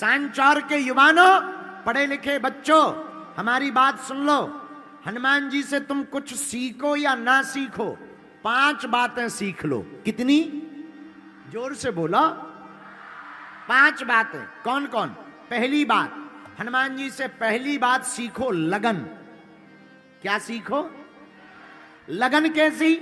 सांचौर के युवानों, पढ़े लिखे बच्चों, हमारी बात सुन लो। हनुमान जी से तुम कुछ सीखो या ना सीखो, 5 बातें सीख लो। कितनी? जोर से बोलो। 5 बातें। कौन कौन? पहली बात, हनुमान जी से पहली बात सीखो, लगन। क्या सीखो? लगन। कैसी?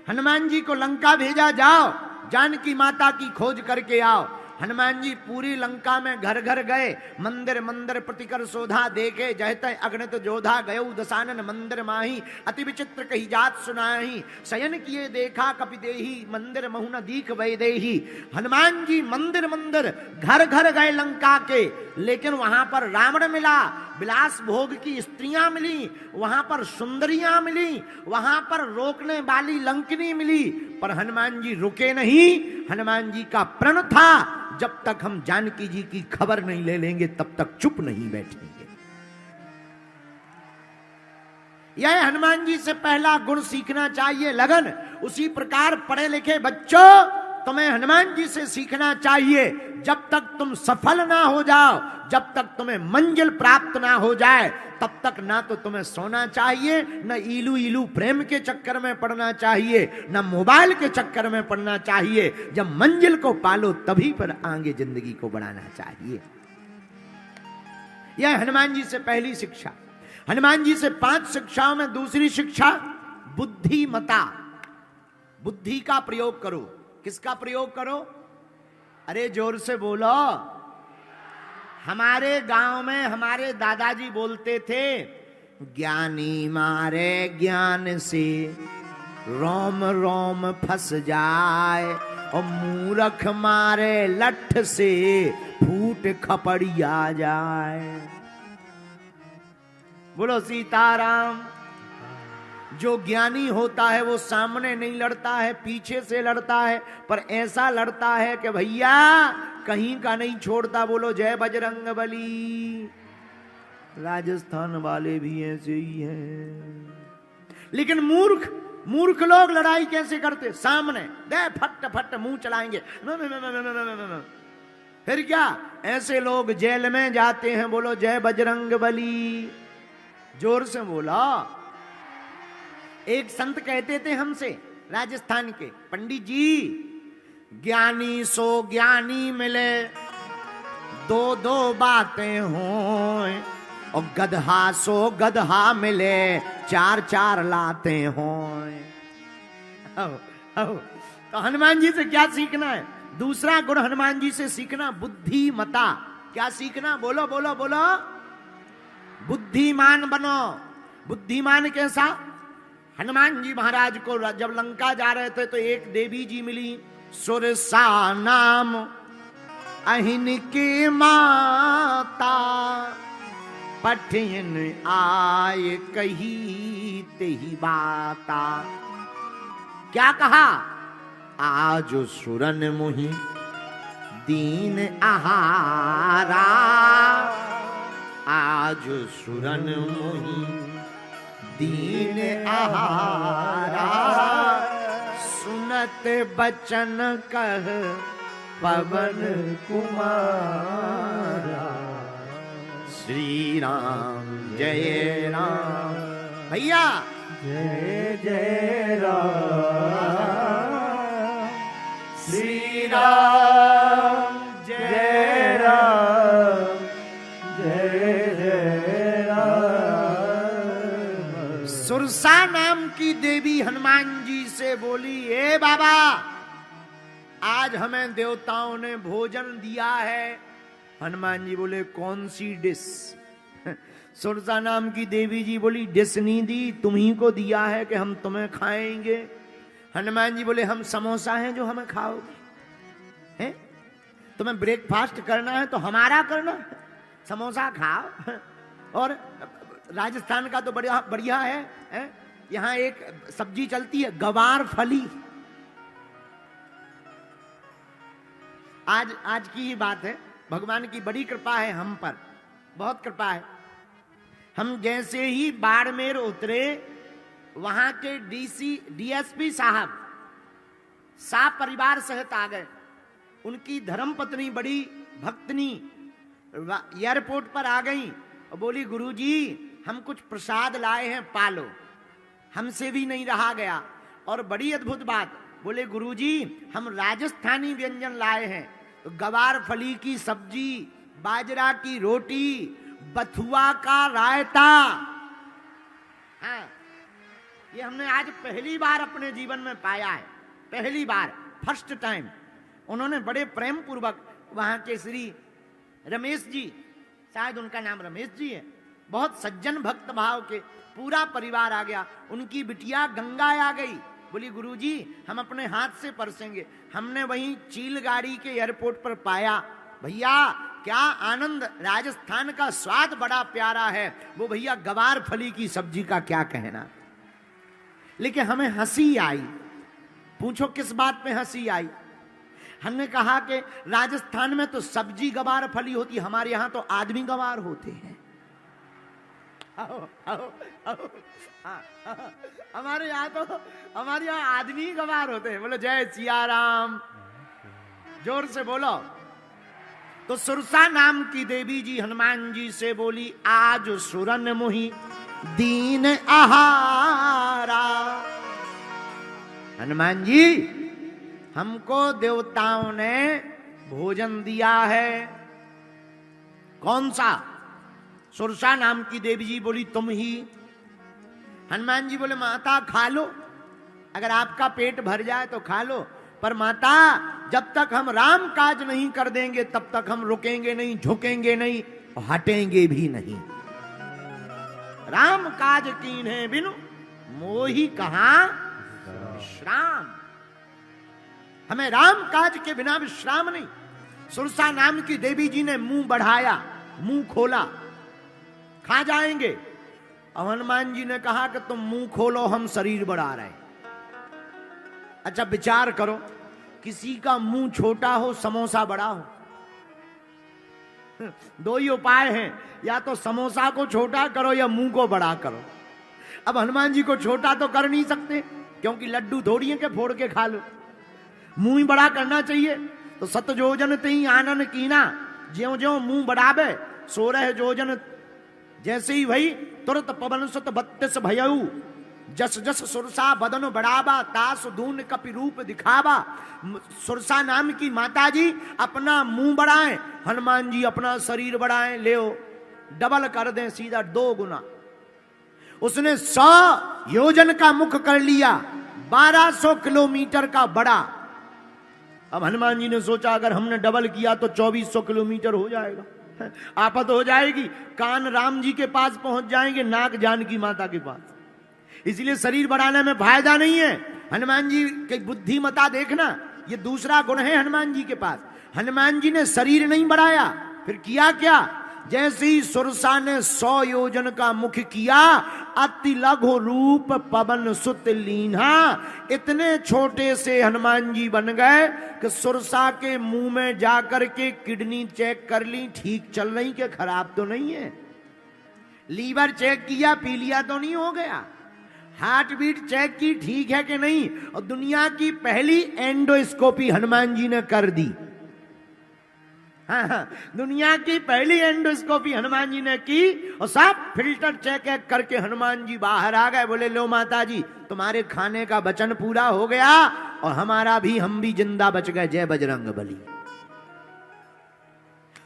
हनुमान जी को लंका भेजा, जाओ जानकी माता की खोज करके आओ। हनुमान जी पूरी लंका में घर घर गए, मंदिर मंदिर प्रतिकर शोधा देखे, जहते अग्नित जोधा गयो दसानन मंदिर माही, अति विचित्र कही जात सुनाही, शयन किए देखा कपि देही, मंदिर महु न दीख वैदेही। हनुमान जी मंदिर मंदिर घर घर गए लंका के, लेकिन वहां पर रावण मिला, विलास भोग की स्त्रियां मिली, वहां पर सुंदरियां मिली, वहां पर रोकने वाली लंकिनी मिली, पर हनुमान जी रुके नहीं। हनुमान जी का प्रण था, जब तक हम जानकी जी की खबर नहीं ले लेंगे तब तक चुप नहीं बैठेंगे। यह हनुमान जी से पहला गुण सीखना चाहिए, लगन। उसी प्रकार पढ़े लिखे बच्चों, तुम्हें हनुमान जी से सीखना चाहिए। जब तक तुम सफल ना हो जाओ, जब तक तुम्हें मंजिल प्राप्त ना हो जाए, तब तक ना तो तुम्हें सोना चाहिए, न इलू इलू प्रेम के चक्कर में पड़ना चाहिए, न मोबाइल के चक्कर में पड़ना चाहिए। जब मंजिल को पालो तभी पर आगे जिंदगी को बढ़ाना चाहिए। यह हनुमान जी से पहली शिक्षा। हनुमान जी से 5 शिक्षाओं में दूसरी शिक्षा, बुद्धिमता। बुद्धि का प्रयोग करो। किसका प्रयोग करो? अरे जोर से बोलो। हमारे गांव में हमारे दादाजी बोलते थे, ज्ञानी मारे ज्ञान से रोम रोम फंस जाए, और मूर्ख मारे लठ से फूट खपड़िया जाए। बोलो सीताराम। जो ज्ञानी होता है वो सामने नहीं लड़ता है, पीछे से लड़ता है, पर ऐसा लड़ता है कि भैया कहीं का नहीं छोड़ता। बोलो जय बजरंगबली। राजस्थान वाले भी ऐसे ही हैं। लेकिन मूर्ख लोग लड़ाई कैसे करते? सामने दे फट फट मुंह चलाएंगे, फिर क्या? ऐसे लोग जेल में जाते हैं। बोलो जय बजरंगबली। जोर से बोला। एक संत कहते थे हमसे, राजस्थान के, पंडित जी, ज्ञानी सो ज्ञानी मिले, 2 बातें हों, और गधा सो गधा मिले, 4 लातें हों। तो हनुमान जी से क्या सीखना है? दूसरा गुण हनुमान जी से सीखना, बुद्धिमता। क्या सीखना? बोलो बोलो बोलो। बुद्धिमान बनो। बुद्धिमान कैसा? हनुमान जी महाराज को जब लंका जा रहे थे तो एक देवी जी मिली, सुरसा नाम अहिन की माता, पठिन आय कही तेही बाता। क्या कहा? आज सुरन मुहि दीन आहारा, आज सुरन मुहि दीन आहारा, सुनत बचन कह पवन कुमारा। श्री राम जय राम। भैया जय जय राम। श्री राम जय राम, जय जय राम। सुरसा नाम की देवी हनुमान जी से बोली, ए बाबा, आज हमें देवताओं ने भोजन दिया है। हनुमान जी बोले, कौन सी डिश? सुरसा नाम की देवी जी बोली, डिश नहीं दी, तुम्ही को दिया है कि हम तुम्हें खाएंगे। हनुमान जी बोले, हम समोसा हैं जो हमें खाओगे? हैं? तुम्हें ब्रेकफास्ट करना है तो हमारा करना, समोसा खाओ। और राजस्थान का तो बढ़िया बढ़िया है, यहां एक सब्जी चलती है, गवार फली। आज की ही बात है, भगवान की बड़ी कृपा है हम पर, बहुत कृपा है। हम जैसे ही बाड़मेर उतरे, वहां के डीएसपी साहब परिवार सहित आ गए। उनकी धर्मपत्नी बड़ी भक्तनी एयरपोर्ट पर आ गई और बोली गुरुजी हम कुछ प्रसाद लाए हैं, पालो। हमसे भी नहीं रहा गया। और बड़ी अद्भुत बात, बोले गुरुजी हम राजस्थानी व्यंजन लाए हैं, तो गवार फली की सब्जी, बाजरा की रोटी, बथुआ का रायता। हाँ, ये हमने आज पहली बार अपने जीवन में पाया है, पहली बार, फर्स्ट टाइम। उन्होंने बड़े प्रेम पूर्वक, वहां के श्री रमेश जी, शायद उनका नाम रमेश जी है, बहुत सज्जन भक्त भाव के, पूरा परिवार आ गया। उनकी बिटिया गंगा आ गई, बोली गुरुजी हम अपने हाथ से परसेंगे। हमने वहीं चील गाड़ी के एयरपोर्ट पर पाया। भैया क्या आनंद, राजस्थान का स्वाद बड़ा प्यारा है। वो भैया गवार फली की सब्जी का क्या कहना। लेकिन हमें हंसी आई। पूछो किस बात पे हंसी आई। हमने कहा कि राजस्थान में तो सब्जी गवार फली होती, हमारे यहां तो आदमी गवार होते हैं। आओ, आओ, आओ, हमारे यहाँ आदमी गवार होते हैं। बोलो जय सिया राम, जोर से बोलो। तो सुरसा नाम की देवी जी हनुमान जी से बोली, आज सुरन मुहि दीन आहारा। हनुमान जी हमको देवताओं ने भोजन दिया है। कौन सा? सुरसा नाम की देवी जी बोली तुम ही। हनुमान जी बोले माता खा लो, अगर आपका पेट भर जाए तो खा लो, पर माता जब तक हम राम काज नहीं कर देंगे तब तक हम रुकेंगे नहीं, झुकेंगे नहीं, हटेंगे भी नहीं। राम काज कीन्हे बिनु मोहि कहां विश्राम। हमें राम काज के बिना विश्राम नहीं। सुरसा नाम की देवी जी ने मुंह बढ़ाया, मुंह खोला, खा जाएंगे। और हनुमान जी ने कहा कि तुम मुंह खोलो, हम शरीर बढ़ा रहे हैं। अच्छा विचार करो, किसी का मुंह छोटा हो, समोसा बड़ा हो, दो ही उपाय हैं, या तो समोसा को छोटा करो या मुंह को बड़ा करो। अब हनुमान जी को छोटा तो कर नहीं सकते, क्योंकि लड्डू थोड़ी है कि फोड़ के खा लो, मुंह ही बड़ा करना चाहिए। तो सत जोजन तेई आनन कीना, ज्यों ज्यों मुंह बढ़ावे 16 जोजन जैसे ही वही तुरंत पवन सुत 32 भयऊ। जस जस सुरसा बदन बढ़ावा, तास दून कपि रूप दिखावा। सुरसा नाम की माता जी अपना मुंह बढ़ाएं, हनुमान जी अपना शरीर बढ़ाएं। ले डबल कर दें, सीधा 2 गुना। उसने 100 योजन का मुख कर लिया, 1200 किलोमीटर का बड़ा। अब हनुमान जी ने सोचा अगर हमने डबल किया तो 2400 किलोमीटर हो जाएगा, आफत हो जाएगी। कान राम जी के पास पहुंच जाएंगे, नाक जानकी माता के पास। इसलिए शरीर बढ़ाने में फायदा नहीं है। हनुमान जी की बुद्धिमता देखना, ये दूसरा गुण है हनुमान जी के पास। हनुमान जी ने शरीर नहीं बढ़ाया, फिर किया क्या? जैसे ही सुरसा ने 100 योजन का मुख किया, अति लघु रूप पवन सुत लीन्हा। इतने छोटे से हनुमान जी बन गए कि सुरसा के मुंह में जाकर के किडनी चेक कर ली, ठीक चल रही कि खराब तो नहीं है। लीवर चेक किया, पी लिया तो नहीं हो गया। हार्ट बीट चेक की, ठीक है कि नहीं। और दुनिया की पहली एंडोस्कोपी हनुमान जी ने कर दी। हाँ, दुनिया की पहली एंडोस्कोपी हनुमान जी ने की, और सब फिल्टर चेक करके हनुमान जी बाहर आ गए। बोले लो माता जी तुम्हारे खाने का वचन पूरा हो गया, और हमारा भी, हम भी जिंदा बच गए। जय बजरंग बली।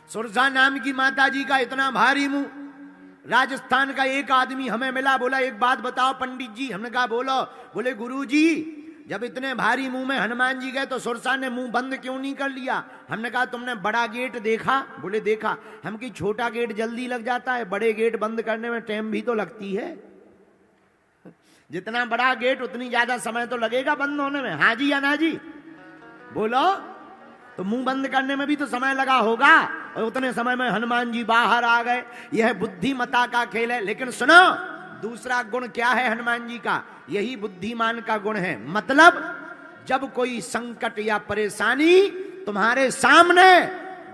सुरसा नाम की माता जी का इतना भारी मुंह। राजस्थान का एक आदमी हमें मिला, बोला एक बात बताओ पंडित जी। हमने कहा बोलो। बोले गुरु जी जब इतने भारी मुंह में हनुमान जी गए तो सुरसा ने मुंह बंद क्यों नहीं कर लिया? हमने कहा तुमने बड़ा गेट देखा? बोले देखा। हम की छोटा गेट जल्दी लग जाता है, बड़े गेट बंद करने में टाइम भी तो लगती है। जितना बड़ा गेट उतनी ज्यादा समय तो लगेगा बंद होने में। हाँ जी या ना जी बोलो। तो मुंह बंद करने में भी तो समय लगा होगा, और उतने समय में हनुमान जी बाहर आ गए। यह बुद्धिमता का खेल है। लेकिन सुनो, दूसरा गुण क्या है हनुमान जी का? यही बुद्धिमान का गुण है। मतलब जब कोई संकट या परेशानी तुम्हारे सामने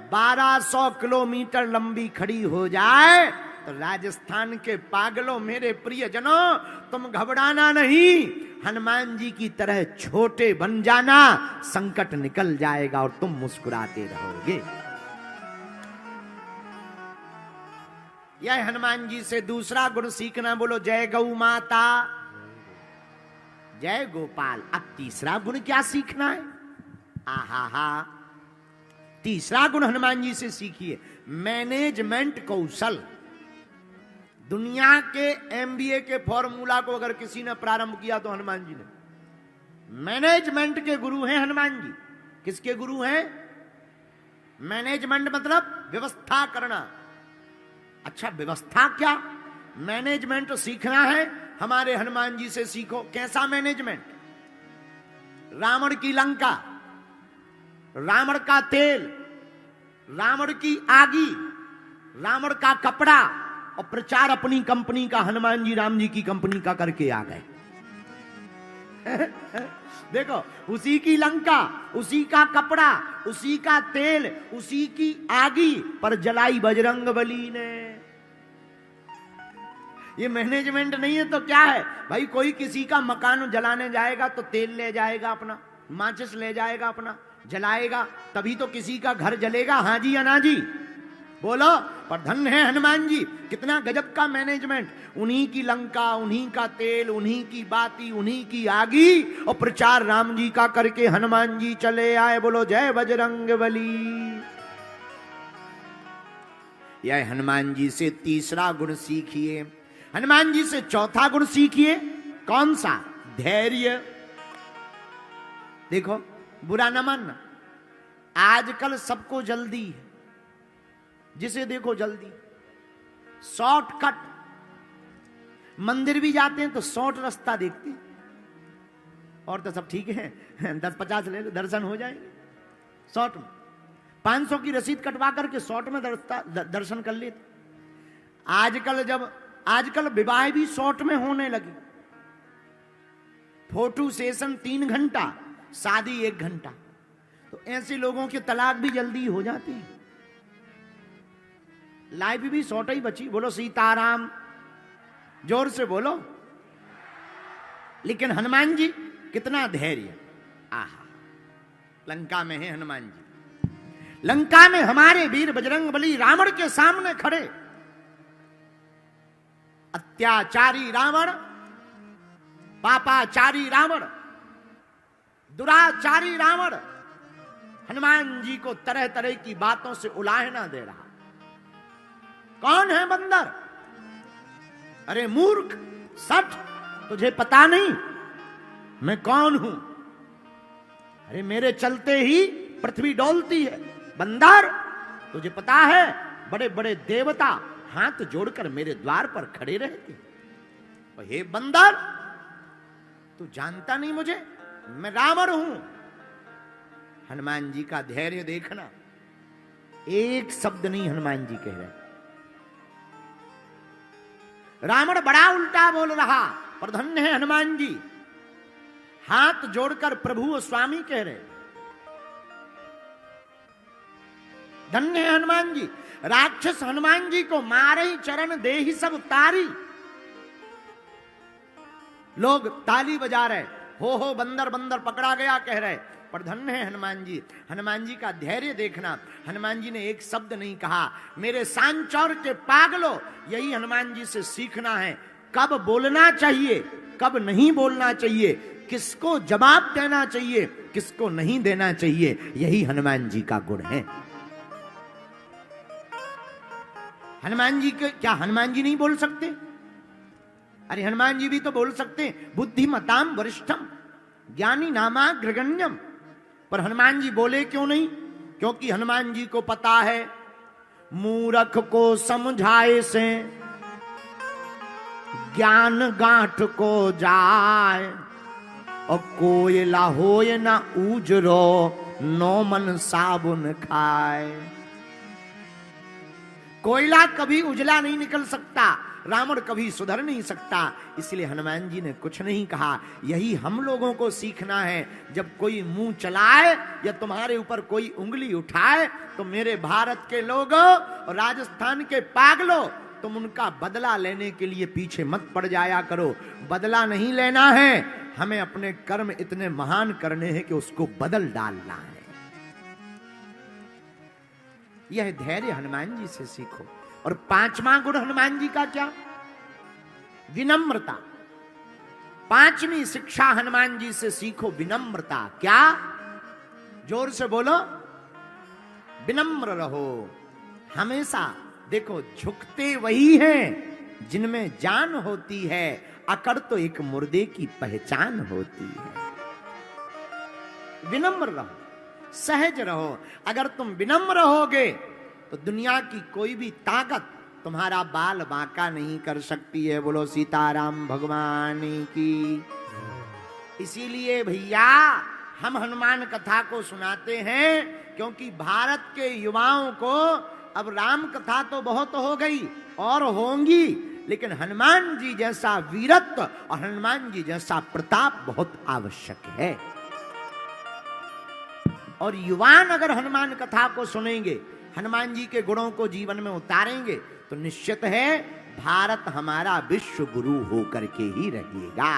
1200 किलोमीटर लंबी खड़ी हो जाए, तो राजस्थान के पागलों, मेरे प्रियजनों, तुम घबराना नहीं, हनुमान जी की तरह छोटे बन जाना। संकट निकल जाएगा और तुम मुस्कुराते रहोगे। यह हनुमान जी से दूसरा गुण सीखना। बोलो जय गौ माता, जय गोपाल। अब तीसरा गुण क्या सीखना है? आहा हा, तीसरा गुण हनुमान जी से सीखिए, मैनेजमेंट कौशल। दुनिया के एमबीए के फॉर्मूला को अगर किसी ने प्रारंभ किया तो हनुमान जी ने। मैनेजमेंट के गुरु हैं हनुमान जी। किसके गुरु हैं? मैनेजमेंट मतलब व्यवस्था करना। अच्छा, व्यवस्था क्या? मैनेजमेंट सीखना है, हमारे हनुमान जी से सीखो। कैसा मैनेजमेंट? रावण की लंका, रावण का तेल, रावण की आगी, रावण का कपड़ा, और प्रचार अपनी कंपनी का हनुमान जी राम जी की कंपनी का करके आ गए। देखो, उसी की लंका, उसी का कपड़ा, उसी का तेल, उसी की आगी, पर जलाई बजरंगबली ने। ये मैनेजमेंट नहीं है तो क्या है भाई? कोई किसी का मकान जलाने जाएगा तो तेल ले जाएगा अपना, माचिस ले जाएगा अपना, जलाएगा, तभी तो किसी का घर जलेगा। हाँ जी या ना जी? बोलो। पर धन्य है हनुमान जी, कितना गजब का मैनेजमेंट। उन्हीं की लंका, उन्हीं का तेल, उन्हीं की बाती, उन्हीं की आगी, और प्रचार राम जी का करके हनुमान जी चले आए। बोलो जय बजरंगबली। यह हनुमान जी से तीसरा गुण सीखिए। हनुमान जी से चौथा गुण सीखिए। कौन सा? धैर्य। देखो, बुरा न मानना, आजकल सबको जल्दी है, जिसे देखो जल्दी, शॉर्टकट। मंदिर भी जाते हैं तो शॉर्ट रास्ता देखते हैं, और तो सब ठीक है 10-50 ले लो, दर्शन हो जाएंगे शॉर्ट में। 500 की रसीद कटवा करके शॉर्ट में दर्शन कर लेते। आजकल विवाह भी शॉर्ट में होने लगी। फोटो सेशन 3 घंटा, शादी 1 घंटा। तो ऐसे लोगों के तलाक भी जल्दी हो जाती है। लाइफ भी शॉर्ट ही बची। बोलो सीताराम, जोर से बोलो। लेकिन हनुमान जी कितना धैर्य। आहा, लंका में है हनुमान जी। लंका में हमारे वीर बजरंगबली रावण के सामने खड़े। अत्याचारी रावण, पापाचारी रावण, दुराचारी रावण हनुमान जी को तरह तरह की बातों से उलाहना दे रहा। कौन है बंदर? अरे मूर्ख, सठ, तुझे पता नहीं मैं कौन हूं? अरे मेरे चलते ही पृथ्वी डोलती है। बंदर, तुझे पता है बड़े बड़े देवता हाथ जोड़कर मेरे द्वार पर खड़े रहते। हे बंदर, तू जानता नहीं मुझे? मैं रावण हूं। हनुमान जी का धैर्य देखना, एक शब्द नहीं हनुमान जी कह रहे। रावण बड़ा उल्टा बोल रहा, पर धन्य है हनुमान जी, हाथ जोड़कर प्रभु और स्वामी कह रहे। धन्य है हनुमान जी। राक्षस हनुमान जी को मारे ही चरण दे ही सब तारी। लोग ताली बजा रहे, हो बंदर बंदर पकड़ा गया कह रहे। पर धन्य है हनुमान जी। हनुमान जी का धैर्य देखना। हनुमान जी ने एक शब्द नहीं कहा। मेरे सांचौर के पागलों, यही हनुमान जी से सीखना है। कब बोलना चाहिए, कब नहीं बोलना चाहिए, किसको जवाब देना चाहिए, किसको नहीं देना चाहिए, यही हनुमान जी का गुण है। हनुमान जी के क्या हनुमान जी नहीं बोल सकते? अरे हनुमान जी भी तो बोल सकते हैं, बुद्धिमताम वरिष्ठम ज्ञानी नामाग्रगण्यम। पर हनुमान जी बोले क्यों नहीं? क्योंकि हनुमान जी को पता है मूर्ख को समझाए से ज्ञान गांठ को जाए, और कोयला होए ना उजरो नो मन साबुन खाए। कोयला कभी उजला नहीं निकल सकता, रावण कभी सुधर नहीं सकता। इसलिए हनुमान जी ने कुछ नहीं कहा। यही हम लोगों को सीखना है। जब कोई मुंह चलाए या तुम्हारे ऊपर कोई उंगली उठाए, तो मेरे भारत के लोगों और राजस्थान के पागलों, तुम उनका बदला लेने के लिए पीछे मत पड़ जाया करो। बदला नहीं लेना है, हमें अपने कर्म इतने महान करने हैं कि उसको बदल डालना है। यह धैर्य हनुमान जी से सीखो। और पांचवा गुण हनुमान जी का क्या? विनम्रता। पांचवी शिक्षा हनुमान जी से सीखो, विनम्रता। क्या? जोर से बोलो, विनम्र रहो हमेशा। देखो, झुकते वही हैं जिनमें जान होती है, अकड़ तो एक मुर्दे की पहचान होती है। विनम्र रहो, सहज रहो। अगर तुम विनम्र रहोगे तो दुनिया की कोई भी ताकत तुम्हारा बाल बांका नहीं कर सकती है। बोलो सीताराम भगवान की। इसीलिए भैया हम हनुमान कथा को सुनाते हैं, क्योंकि भारत के युवाओं को अब राम कथा तो बहुत हो गई और होंगी, लेकिन हनुमान जी जैसा वीरत्व और हनुमान जी जैसा प्रताप बहुत आवश्यक है। और युवान अगर हनुमान कथा को सुनेंगे, हनुमान जी के गुणों को जीवन में उतारेंगे, तो निश्चित है भारत हमारा विश्व गुरु होकर के ही रहेगा।